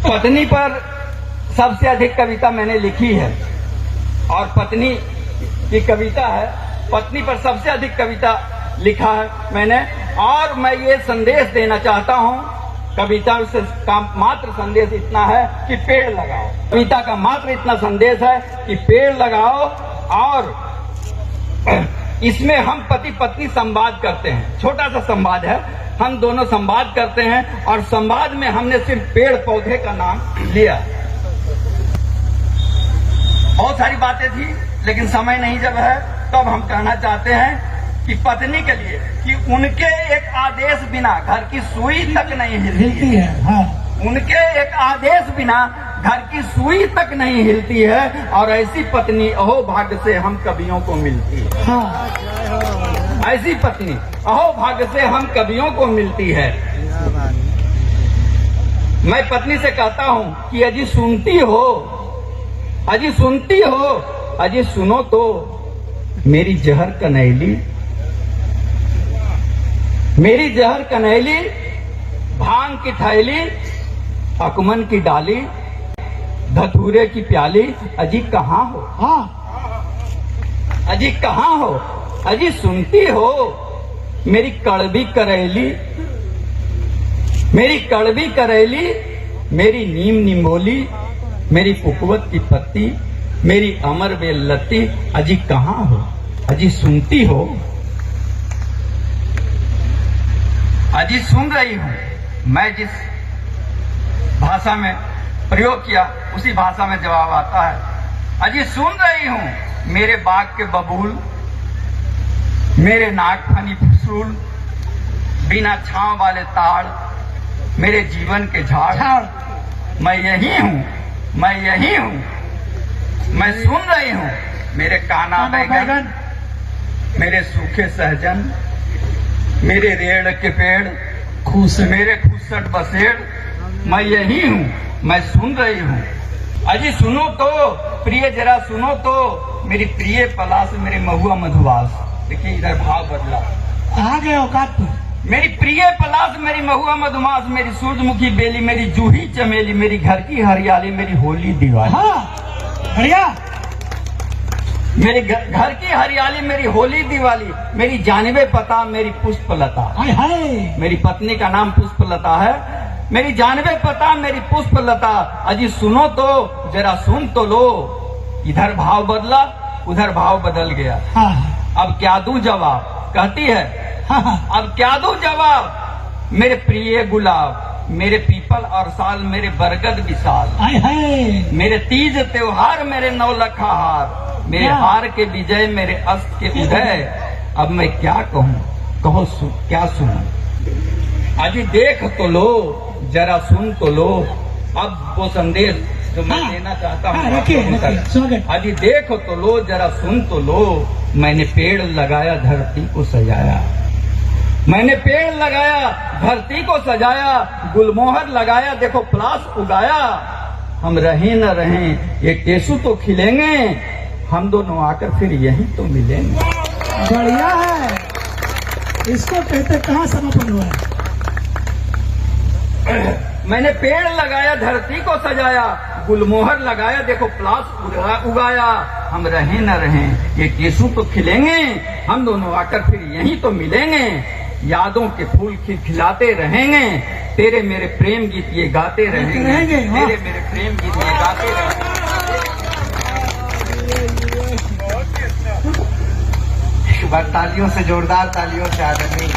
पत्नी पर सबसे अधिक कविता मैंने लिखी है और पत्नी की कविता है। पत्नी पर सबसे अधिक कविता लिखा है मैंने, और मैं ये संदेश देना चाहता हूँ। कविता से का मात्र संदेश इतना है कि पेड़ लगाओ। कविता का मात्र इतना संदेश है कि पेड़ लगाओ। और इसमें हम पति पत्नी संवाद करते हैं, छोटा सा संवाद है, हम दोनों संवाद करते हैं। और संवाद में हमने सिर्फ पेड़ पौधे का नाम लिया। बहुत सारी बातें थी लेकिन समय नहीं जब है, तब हम कहना चाहते हैं कि पत्नी के लिए कि उनके एक आदेश बिना घर की सुई तक नहीं हिलती है। हाँ। उनके एक आदेश बिना घर की सुई तक नहीं हिलती है, और ऐसी पत्नी अहो भाग्य से हम कवियों को मिलती है। हाँ। ऐसी पत्नी अहो भाग्य से हम कवियों को मिलती है। मैं पत्नी से कहता हूँ कि अजी सुनती हो, अजी सुनती हो, अजी सुनो तो मेरी जहर कनैली, मेरी जहर कनैली, भांग की थैली, अकमन की डाली, धतूरे की प्याली, अजी कहाँ हो? हाँ। अजी कहाँ हो? अजी सुनती हो मेरी कड़वी करेली, मेरी कड़वी करेली, मेरी नीम निमोली, मेरी कुकवत की पत्ती, मेरी अमर बेलती, अजी कहाँ हो? अजी सुनती हो? अजी सुन रही हूं। मैं जिस भाषा में प्रयोग किया उसी भाषा में जवाब आता है। अजी सुन रही हूं मेरे बाग के बबूल, मेरे नागफनी फसूल, बिना छांव वाले ताड़, मेरे जीवन के झाड़। मैं यही हूं, मैं यही हूं, मैं सुन रही हूं मेरे काना बैगन, मेरे सूखे सहजन, मेरे रेड़ के पेड़, मेरे खूसट बसेड़। मैं यही हूँ, मैं सुन रही हूँ। अजी सुनो तो प्रिय, जरा सुनो तो मेरी प्रिय पलाश, मेरे महुआ मधुवास। देखिए इधर भाव बदला, आ गए औकात पर। मेरी प्रिय पलाश, मेरी महुआ मधुमास, मेरी सूरजमुखी बेली, मेरी जूही चमेली, मेरी घर की हरियाली, मेरी होली दिवाली। हाँ बढ़िया। मेरे घर की हरियाली, मेरी होली दिवाली, मेरी जानिबे पता, मेरी पुष्पलता। हाय हाय। मेरी पत्नी का नाम पुष्पलता है। मेरी जानिबे पता, मेरी पुष्पलता। अजी सुनो तो जरा सुन तो लो। इधर भाव बदला, उधर भाव बदल गया। हाँ। अब क्या दूं जवाब? कहती है हाँ। अब क्या दूं जवाब? मेरे प्रिय गुलाब, मेरे पीपल और साल, मेरे बरगद विशाल, हाय हाय। मेरे तीज त्योहार, मेरे नौलखा हार, मेरे हार के विजय, मेरे अस्त के उदय। अब मैं क्या कहूँ? कहो क्या सुनूं? अजी देख तो लो, जरा सुन तो लो। अब वो संदेश जो मैं देना चाहता हूँ, अजी देख तो लो, जरा सुन तो लो। मैंने पेड़ लगाया, धरती को सजाया। मैंने पेड़ लगाया, धरती को सजाया, गुलमोहर लगाया, देखो पलाश उगाया। हम रहें न रहें ये केसु तो खिलेंगे, हम दोनों आकर फिर यहीं तो मिलेंगे। बढ़िया है। इसको कहते कहाँ समापन हुआ है? मैंने पेड़ लगाया, धरती को सजाया, गुलमोहर लगाया, देखो पलाश उगाया। हम रहें न रहें ये केसु तो खिलेंगे, हम दोनों आकर फिर यहीं तो मिलेंगे। यादों के फूल खिलाते रहेंगे, तेरे मेरे प्रेम गीत ये गाते रहेंगे। तेरे मेरे प्रेम गीत ये गाते रहेंगे। तालियों से, जोरदार तालियों से आदरणीय